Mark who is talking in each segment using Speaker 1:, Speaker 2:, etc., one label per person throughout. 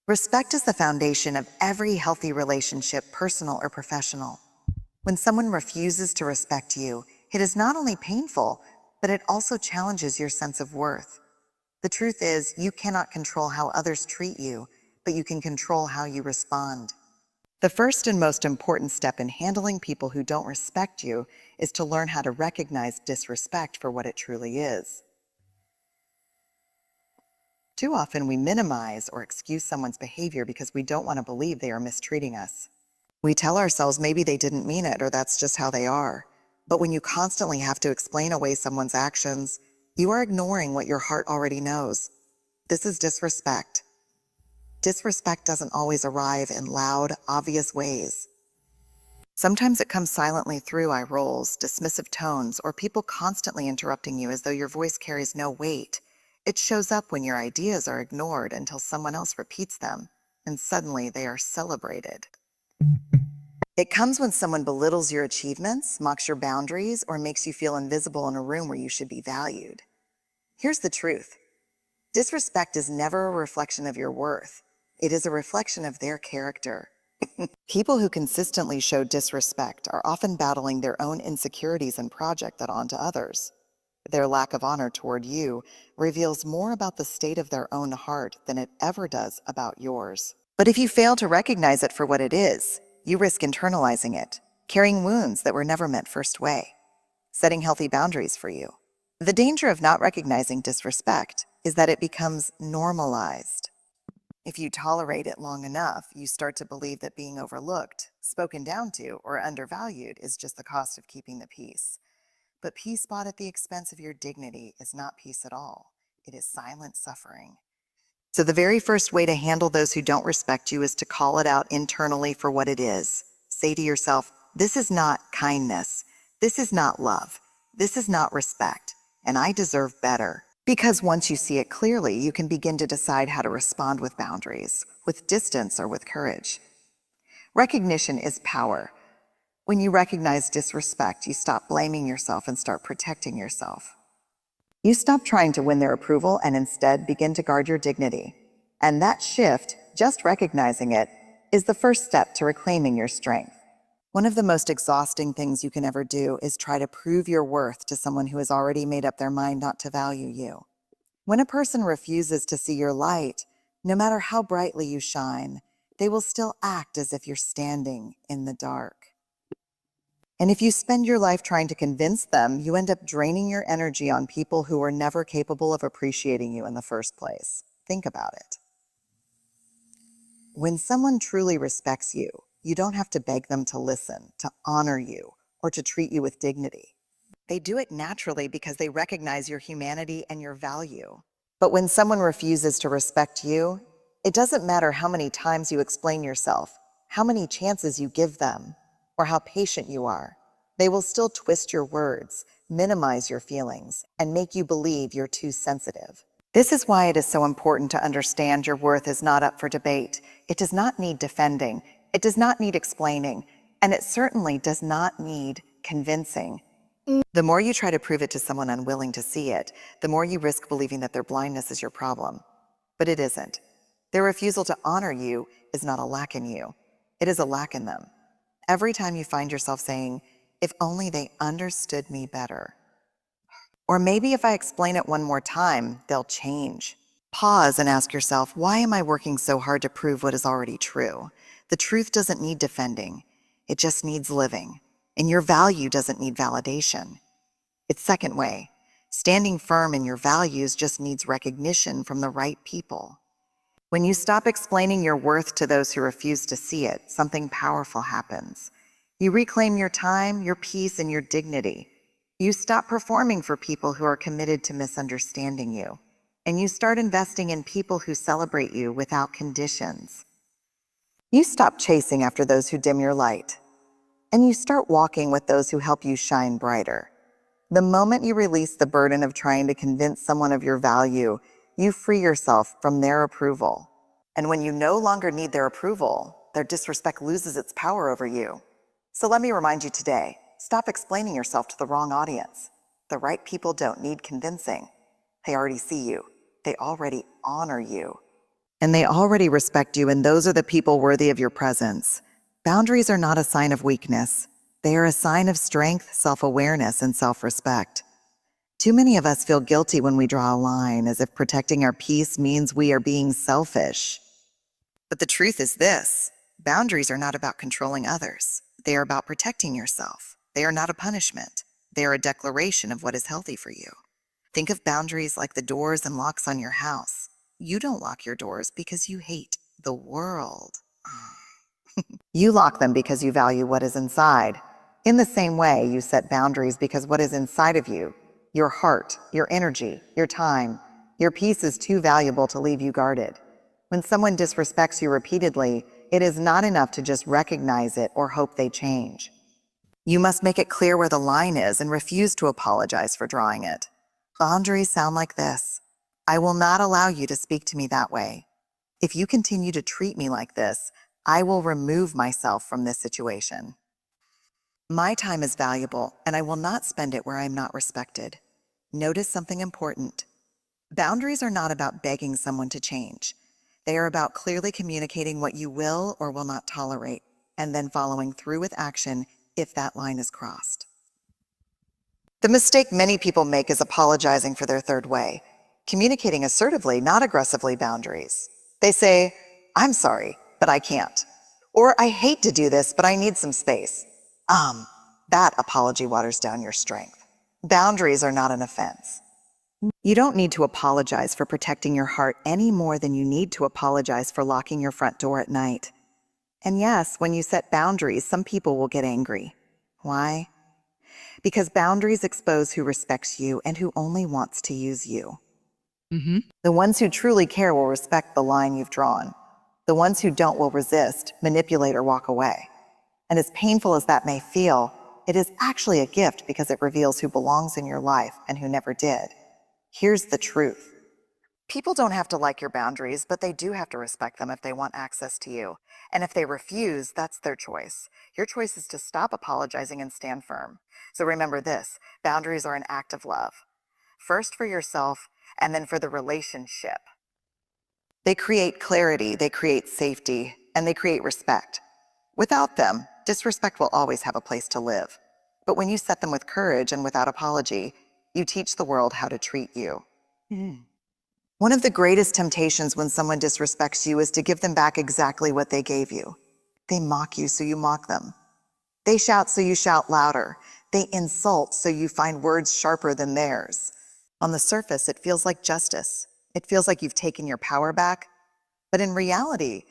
Speaker 1: Respect is the foundation of every healthy relationship, personal or professional. When someone refuses to respect you, it is not only painful, but it also challenges your sense of worth. The truth is, you cannot control how others treat you, but you can control how you respond. The first and most important step in handling people who don't respect you is to learn how to recognize disrespect for what it truly is. Too often we minimize or excuse someone's behavior because we don't want to believe they are mistreating us. We tell ourselves maybe they didn't mean it or that's just how they are. But when you constantly have to explain away someone's actions, you are ignoring what your heart already knows. This is disrespect. Disrespect doesn't always arrive in loud, obvious ways. Sometimes it comes silently through eye rolls, dismissive tones, or people constantly interrupting you as though your voice carries no weight. It shows up when your ideas are ignored until someone else repeats them, and suddenly they are celebrated. It comes when someone belittles your achievements, mocks your boundaries, or makes you feel invisible in a room where you should be valued. Here's the truth. Disrespect is never a reflection of your worth. It is a reflection of their character. People who consistently show disrespect are often battling their own insecurities and project that onto others. Their lack of honor toward you reveals more about the state of their own heart than it ever does about yours. But if you fail to recognize it for what it is, you risk internalizing it, carrying wounds that were never meant first way, setting healthy boundaries for you. The danger of not recognizing disrespect is that it becomes normalized. If you tolerate it long enough, you start to believe that being overlooked, spoken down to, or undervalued is just the cost of keeping the peace. But peace bought at the expense of your dignity is not peace at all. It is silent suffering. So the very first way to handle those who don't respect you is to call it out internally for what it is. Say to yourself, this is not kindness. This is not love. This is not respect. And I deserve better. Because once you see it clearly, you can begin to decide how to respond with boundaries, with distance, or with courage. Recognition is power. When you recognize disrespect, you stop blaming yourself and start protecting yourself. You stop trying to win their approval and instead begin to guard your dignity. And that shift, just recognizing it, is the first step to reclaiming your strength. One of the most exhausting things you can ever do is try to prove your worth to someone who has already made up their mind not to value you. When a person refuses to see your light, no matter how brightly you shine, they will still act as if you're standing in the dark. And if you spend your life trying to convince them, you end up draining your energy on people who were never capable of appreciating you in the first place. Think about it. When someone truly respects you, you don't have to beg them to listen, to honor you, or to treat you with dignity. They do it naturally because they recognize your humanity and your value. But when someone refuses to respect you, it doesn't matter how many times you explain yourself, how many chances you give them, or how patient you are. They will still twist your words, minimize your feelings, and make you believe you're too sensitive. This is why it is so important to understand your worth is not up for debate. It does not need defending. It does not need explaining. And it certainly does not need convincing. The more you try to prove it to someone unwilling to see it, the more you risk believing that their blindness is your problem. But it isn't. Their refusal to honor you is not a lack in you. It is a lack in them. Every time you find yourself saying, if only they understood me better, or maybe if I explain it one more time, they'll change. Pause and ask yourself, why am I working so hard to prove what is already true? The truth doesn't need defending. It just needs living. And your value doesn't need validation. It's second way. Standing firm in your values just needs recognition from the right people. When you stop explaining your worth to those who refuse to see it, something powerful happens. You reclaim your time, your peace, and your dignity. You stop performing for people who are committed to misunderstanding you, and you start investing in people who celebrate you without conditions. You stop chasing after those who dim your light, and you start walking with those who help you shine brighter. The moment you release the burden of trying to convince someone of your value, you free yourself from their approval. And when you no longer need their approval, their disrespect loses its power over you. So let me remind you today, stop explaining yourself to the wrong audience. The right people don't need convincing. They already see you. They already honor you. and they already respect you, and those are the people worthy of your presence. Boundaries are not a sign of weakness. They are a sign of strength, self-awareness, and self-respect. Too many of us feel guilty when we draw a line, as if protecting our peace means we are being selfish. But the truth is this: boundaries are not about controlling others. They are about protecting yourself. They are not a punishment. They are a declaration of what is healthy for you. Think of boundaries like the doors and locks on your house. You don't lock your doors because you hate the world. You lock them because you value what is inside. In the same way, you set boundaries because what is inside of you, your heart, your energy, your time, your peace is too valuable to leave you guarded. When someone disrespects you repeatedly, it is not enough to just recognize it or hope they change. You must make it clear where the line is and refuse to apologize for drawing it. Boundaries sound like this: I will not allow you to speak to me that way. If you continue to treat me like this, I will remove myself from this situation. My time is valuable, and I will not spend it where I am not respected. Notice something important. Boundaries are not about begging someone to change. They are about clearly communicating what you will or will not tolerate, and then following through with action if that line is crossed. The mistake many people make is apologizing for their third way, communicating assertively, not aggressively boundaries. They say, I'm sorry, but I can't. Or I hate to do this, but I need some space. That apology waters down your strength. Boundaries are not an offense. You don't need to apologize for protecting your heart any more than you need to apologize for locking your front door at night. And yes, when you set boundaries, some people will get angry. Why? Because boundaries expose who respects you and who only wants to use you. The ones who truly care will respect the line you've drawn. The ones who don't will resist, manipulate, or walk away. And as painful as that may feel, it is actually a gift because it reveals who belongs in your life and who never did. Here's the truth. People don't have to like your boundaries, but they do have to respect them if they want access to you. And if they refuse, that's their choice. Your choice is to stop apologizing and stand firm. So remember this: boundaries are an act of love. First for yourself, and then for the relationship. They create clarity, they create safety, and they create respect. Without them, disrespect will always have a place to live. But when you set them with courage and without apology, you teach the world how to treat you. One of the greatest temptations when someone disrespects you is to give them back exactly what they gave you. They mock you, so you mock them. They shout, so you shout louder. They insult, so you find words sharper than theirs. On the surface, it feels like justice. It feels like you've taken your power back. But in reality,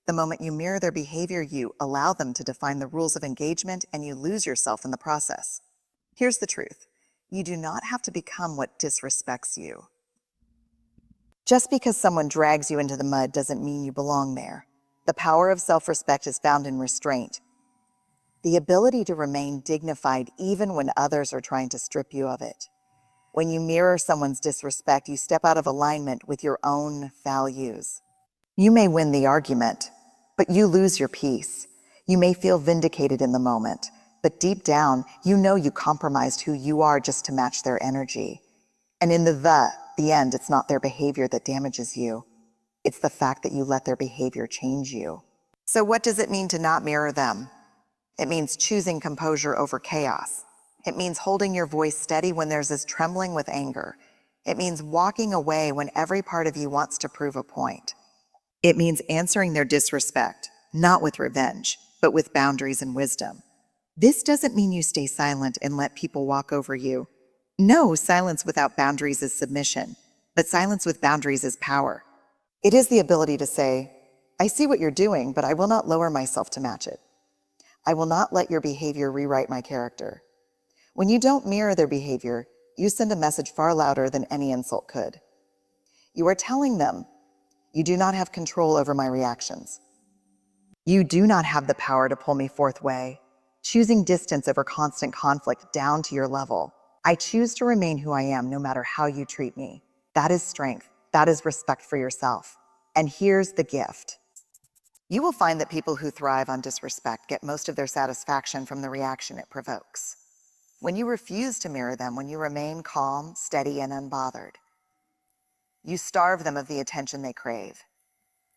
Speaker 1: the moment you mirror their behavior, you allow them to define the rules of engagement, and you lose yourself in the process. Here's the truth: you do not have to become what disrespects you. Just because someone drags you into the mud doesn't mean you belong there. The power of self-respect is found in restraint. The ability to remain dignified even when others are trying to strip you of it. When you mirror someone's disrespect, you step out of alignment with your own values. You may win the argument, but you lose your peace. You may feel vindicated in the moment, but deep down, you know you compromised who you are just to match their energy. And in the end, it's not their behavior that damages you. It's the fact that you let their behavior change you. So what does it mean to not mirror them? It means choosing composure over chaos. It means holding your voice steady when theirs is trembling with anger. It means walking away when every part of you wants to prove a point. It means answering their disrespect, not with revenge, but with boundaries and wisdom. This doesn't mean you stay silent and let people walk over you. No, silence without boundaries is submission, but silence with boundaries is power. It is the ability to say, I see what you're doing, but I will not lower myself to match it. I will not let your behavior rewrite my character. When you don't mirror their behavior, you send a message far louder than any insult could. You are telling them, you do not have control over my reactions. You do not have the power to pull me fourth way, choosing distance over constant conflict down to your level. I choose to remain who I am no matter how you treat me. That is strength. That is respect for yourself. And here's the gift. You will find that people who thrive on disrespect get most of their satisfaction from the reaction it provokes. When you refuse to mirror them, when you remain calm, steady, and unbothered, you starve them of the attention they crave.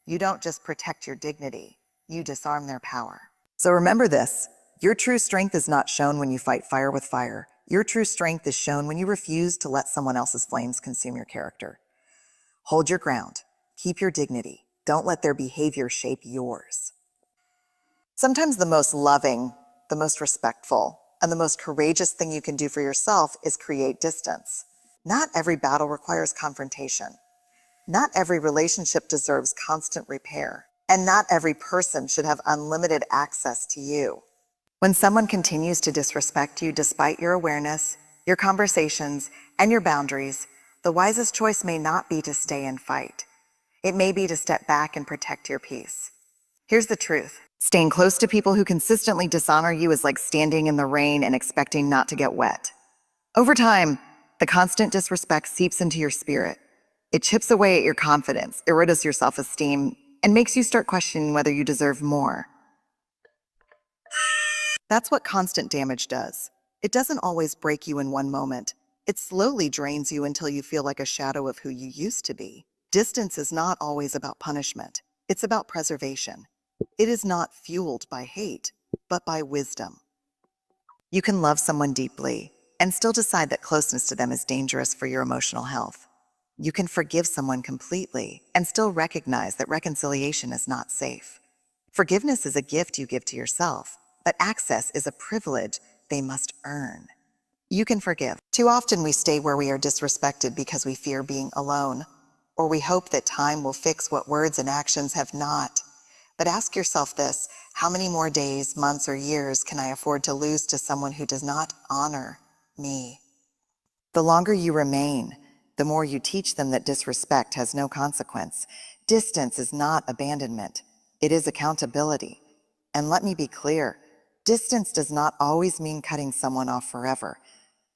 Speaker 1: You don't just protect your dignity, you disarm their power. So remember this, your true strength is not shown when you fight fire with fire. Your true strength is shown when you refuse to let someone else's flames consume your character. Hold your ground, keep your dignity, don't let their behavior shape yours. Sometimes the most loving, the most respectful, and the most courageous thing you can do for yourself is create distance. Not every battle requires confrontation. Not every relationship deserves constant repair. And not every person should have unlimited access to you. When someone continues to disrespect you despite your awareness, your conversations, and your boundaries, the wisest choice may not be to stay and fight. It may be to step back and protect your peace. Here's the truth. Staying close to people who consistently dishonor you is like standing in the rain and expecting not to get wet. Over time, the constant disrespect seeps into your spirit. It chips away at your confidence, erodes your self-esteem, and makes you start questioning whether you deserve more. That's what constant damage does. It doesn't always break you in one moment. It slowly drains you until you feel like a shadow of who you used to be. Distance is not always about punishment. It's about preservation. It is not fueled by hate, but by wisdom. You can love someone deeply and still decide that closeness to them is dangerous for your emotional health. You can forgive someone completely and still recognize that reconciliation is not safe. Forgiveness is a gift you give to yourself, but access is a privilege they must earn. You can forgive. Too often we stay where we are disrespected because we fear being alone, or we hope that time will fix what words and actions have not. But ask yourself this, how many more days, months, or years can I afford to lose to someone who does not honor me? The longer you remain, the more you teach them that disrespect has no consequence. Distance is not abandonment. It is accountability. And let me be clear, distance does not always mean cutting someone off forever.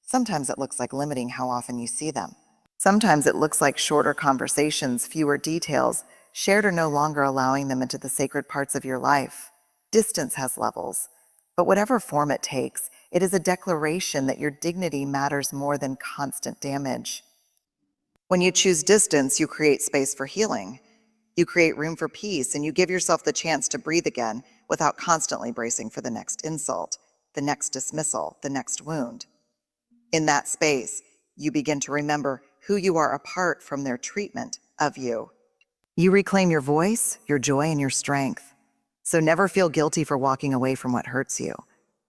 Speaker 1: Sometimes it looks like limiting how often you see them. Sometimes it looks like shorter conversations, fewer details, shared or no longer allowing them into the sacred parts of your life. Distance has levels, but whatever form it takes, it is a declaration that your dignity matters more than constant damage. When you choose distance, you create space for healing. You create room for peace, and you give yourself the chance to breathe again without constantly bracing for the next insult, the next dismissal, the next wound. In that space, you begin to remember who you are apart from their treatment of you. You reclaim your voice, your joy, and your strength. So never feel guilty for walking away from what hurts you.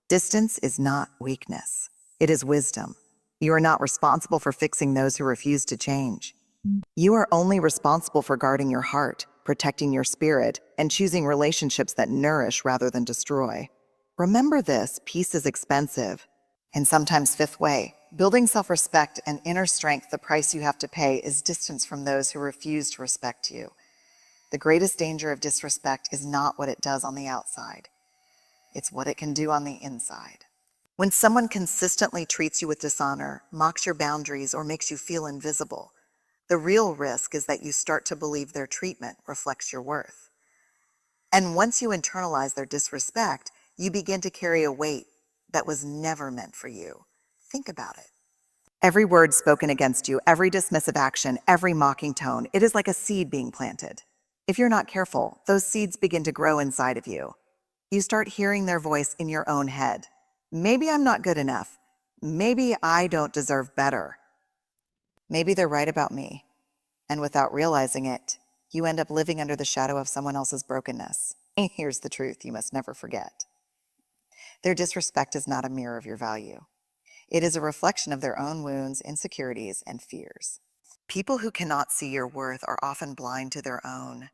Speaker 1: Distance is not weakness. It is wisdom. You are not responsible for fixing those who refuse to change. You are only responsible for guarding your heart, protecting your spirit, and choosing relationships that nourish rather than destroy. Remember this, peace is expensive. And sometimes fifth way, building self-respect and inner strength, the price you have to pay is distance from those who refuse to respect you. The greatest danger of disrespect is not what it does on the outside. It's what it can do on the inside. When someone consistently treats you with dishonor, mocks your boundaries, or makes you feel invisible, the real risk is that you start to believe their treatment reflects your worth. And once you internalize their disrespect, you begin to carry a weight that was never meant for you. Think about it. Every word spoken against you, every dismissive action, every mocking tone, it is like a seed being planted. If you're not careful, those seeds begin to grow inside of you. You start hearing their voice in your own head. Maybe I'm not good enough. Maybe I don't deserve better. Maybe they're right about me. And without realizing it, you end up living under the shadow of someone else's brokenness. And here's the truth you must never forget. Their disrespect is not a mirror of your value. It is a reflection of their own wounds, insecurities, and fears. People who cannot see your worth are often blind to their own.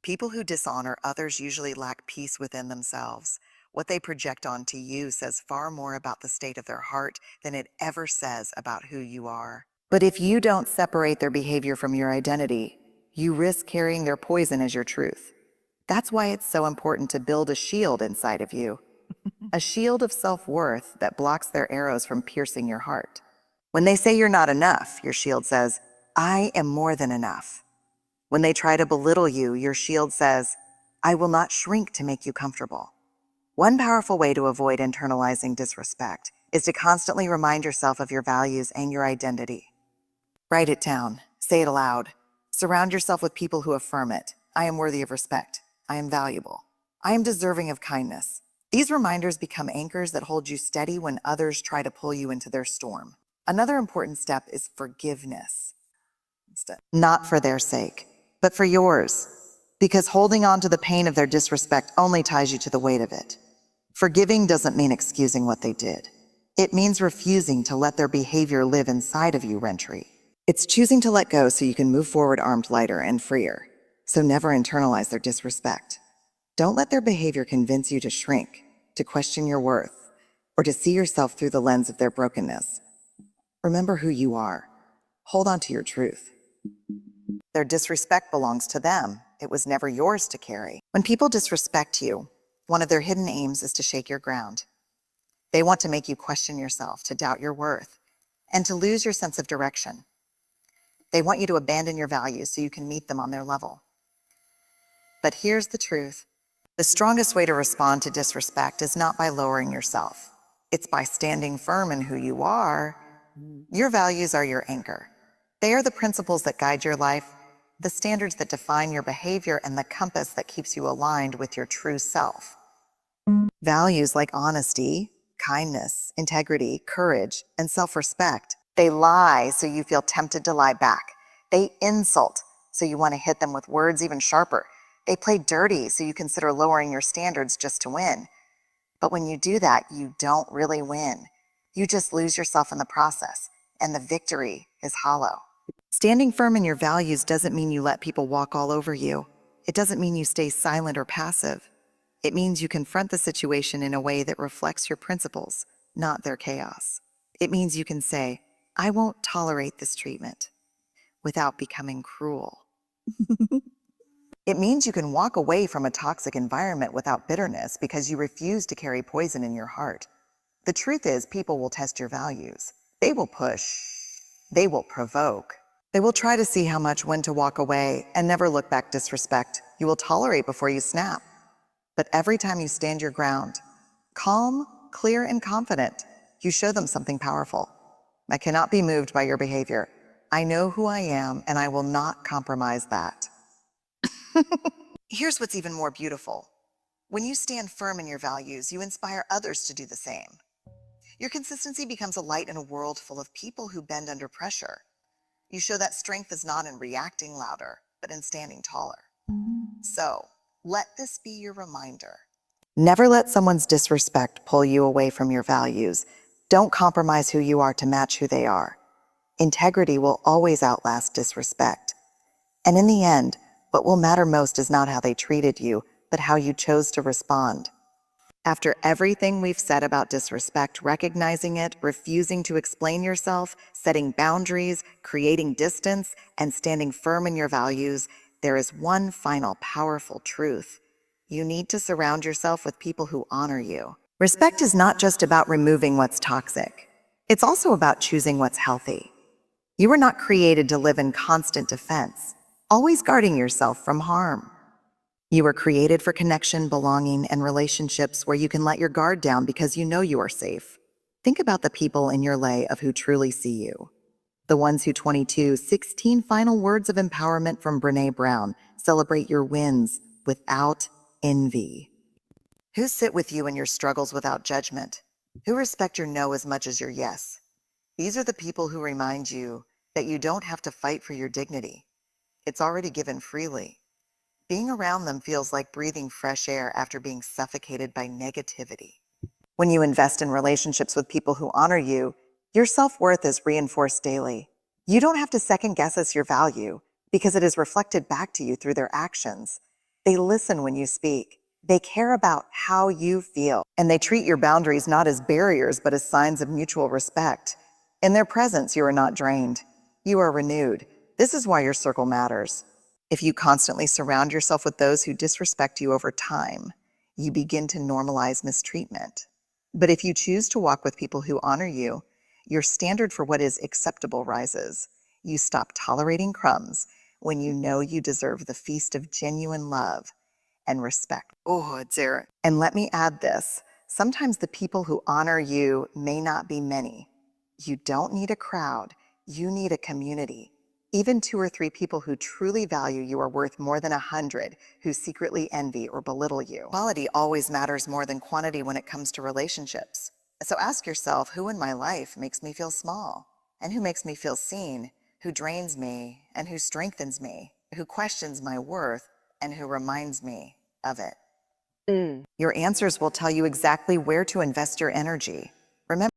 Speaker 1: People who dishonor others usually lack peace within themselves. What they project onto you says far more about the state of their heart than it ever says about who you are. But if you don't separate their behavior from your identity, you risk carrying their poison as your truth. That's why it's so important to build a shield inside of you. A shield of self-worth that blocks their arrows from piercing your heart. When they say you're not enough, your shield says, I am more than enough. When they try to belittle you, your shield says, I will not shrink to make you comfortable. One powerful way to avoid internalizing disrespect is to constantly remind yourself of your values and your identity. Write it down, say it aloud. Surround yourself with people who affirm it. I am worthy of respect. I am valuable. I am deserving of kindness. These reminders become anchors that hold you steady when others try to pull you into their storm. Another important step is forgiveness. Not for their sake, but for yours. Because holding on to the pain of their disrespect only ties you to the weight of it. Forgiving doesn't mean excusing what they did. It means refusing to let their behavior live inside of you rent-free. It's choosing to let go so you can move forward armed lighter and freer. So never internalize their disrespect. Don't let their behavior convince you to shrink, to question your worth, or to see yourself through the lens of their brokenness. Remember who you are. Hold on to your truth. Their disrespect belongs to them. It was never yours to carry. When people disrespect you, one of their hidden aims is to shake your ground. They want to make you question yourself, to doubt your worth, and to lose your sense of direction. They want you to abandon your values so you can meet them on their level. But here's the truth. The strongest way to respond to disrespect is not by lowering yourself. It's by standing firm in who you are. Your values are your anchor. They are the principles that guide your life, the standards that define your behavior, and the compass that keeps you aligned with your true self. Values like honesty, kindness, integrity, courage, and self-respect. They lie so you feel tempted to lie back. They insult so you want to hit them with words even sharper. They play dirty so you consider lowering your standards just to win. But when you do that, you don't really win. You just lose yourself in the process, and the victory is hollow. Standing firm in your values doesn't mean you let people walk all over you. It doesn't mean you stay silent or passive. It means you confront the situation in a way that reflects your principles, not their chaos. It means you can say, I won't tolerate this treatment, without becoming cruel. It means you can walk away from a toxic environment without bitterness because you refuse to carry poison in your heart. The truth is, people will test your values. They will push. They will provoke. They will try to see how much when to walk away and never look back disrespect. You will tolerate before you snap. But every time you stand your ground, calm, clear, and confident, you show them something powerful. I cannot be moved by your behavior. I know who I am, and I will not compromise that. Here's what's even more beautiful. When you stand firm in your values, you inspire others to do the same. Your consistency becomes a light in a world full of people who bend under pressure. You show that strength is not in reacting louder, but in standing taller. So, let this be your reminder. Never let someone's disrespect pull you away from your values. Don't compromise who you are to match who they are. Integrity will always outlast disrespect. And in the end, what will matter most is not how they treated you, but how you chose to respond. After everything we've said about disrespect, recognizing it, refusing to explain yourself, setting boundaries, creating distance, and standing firm in your values, there is one final powerful truth. You need to surround yourself with people who honor you. Respect is not just about removing what's toxic. It's also about choosing what's healthy. You were not created to live in constant defense, always guarding yourself from harm. You were created for connection, belonging, and relationships where you can let your guard down because you know you are safe. Think about the people in your lay of who truly see you. The ones who 16 final words of empowerment from Brené Brown celebrate your wins without envy. Who sit with you in your struggles without judgment? Who respect your no as much as your yes? These are the people who remind you that you don't have to fight for your dignity. It's already given freely. Being around them feels like breathing fresh air after being suffocated by negativity. When you invest in relationships with people who honor you, your self-worth is reinforced daily. You don't have to second-guess your value because it is reflected back to you through their actions. They listen when you speak. They care about how you feel, and they treat your boundaries not as barriers but as signs of mutual respect. In their presence, you are not drained. You are renewed. This is why your circle matters. If you constantly surround yourself with those who disrespect you over time, you begin to normalize mistreatment. But if you choose to walk with people who honor you, your standard for what is acceptable rises. You stop tolerating crumbs when you know you deserve the feast of genuine love and respect. And let me add this. Sometimes the people who honor you may not be many. You don't need a crowd. You need a community. Even 2 or 3 people who truly value you are worth more than 100 who secretly envy or belittle you. Quality always matters more than quantity when it comes to relationships. So ask yourself, who in my life makes me feel small? And who makes me feel seen? Who drains me and who strengthens me? Who questions my worth and who reminds me of it? Your answers will tell you exactly where to invest your energy. Remember,